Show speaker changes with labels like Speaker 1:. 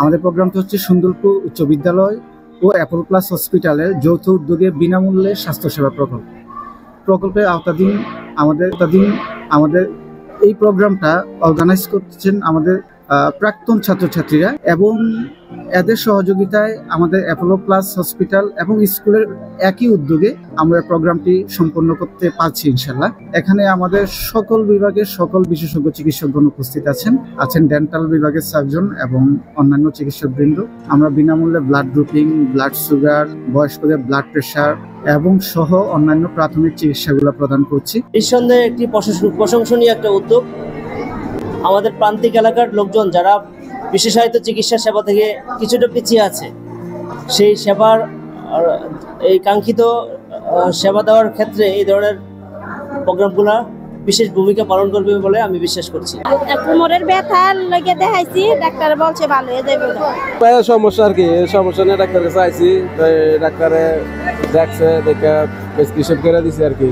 Speaker 1: আমাদের প্রোগ্রামটি হচ্ছে সুন্দরপুর উচ্চ বিদ্যালয় ও অ্যাপোলো প্লাস হসপিটালের যৌথ উদ্যোগে বিনামূল্যে স্বাস্থ্যসেবা প্রকল্পের আওতাধীন আমাদের এই প্রোগ্রামটা অর্গানাইজ করছেন আমাদের প্রাক্তন ছাত্রছাত্রীরা, এবং এদের সহযোগিতায় আমাদের অ্যাপোলো প্লাস হসপিটাল এবং স্কুলের একই উদ্যোগে আমরা প্রোগ্রামটি সম্পন্ন করতে পারছি ইনশাল্লাহ। এখানে আমাদের সকল বিভাগের সকল বিশেষজ্ঞ চিকিৎসকগণ উপস্থিত আছেন ডেন্টাল বিভাগের সার্জন এবং অন্যান্য চিকিৎসকবৃন্দ। আমরা বিনামূল্যে ব্লাড গ্রুপিং, ব্লাড সুগার, বয়স্কদের ব্লাড প্রেশার এবং সহ অন্যান্য প্রাথমিক চিকিৎসাগুলো প্রদান করছি।
Speaker 2: নিঃসন্দেহে একটি প্রশংসনীয় একটা উদ্যোগ। আমাদের প্রান্তিক এলাকার লোকজন যারা বিশেষায়িত চিকিৎসা সেবা থেকে কিছুটা পিছিয়ে আছে, সেই সেবার এই কাঙ্ক্ষিত সেবা দেওয়ার ক্ষেত্রে এই ধরনের প্রোগ্রামগুলো বিশেষ ভূমিকা পালন করবে বলে আমি বিশ্বাস করছি।
Speaker 3: কোমরের ব্যথার লেগে দেখাইছি, ডাক্তার বলছে ভালো হয়ে যাবে।
Speaker 4: সমস্যা আর কি, সমস্যা নিয়ে ডাক্তারের কাছে আইছি, ডাক্তারে দেখছে, দেখে প্রেসক্রিপশন করে দিছে আর কি।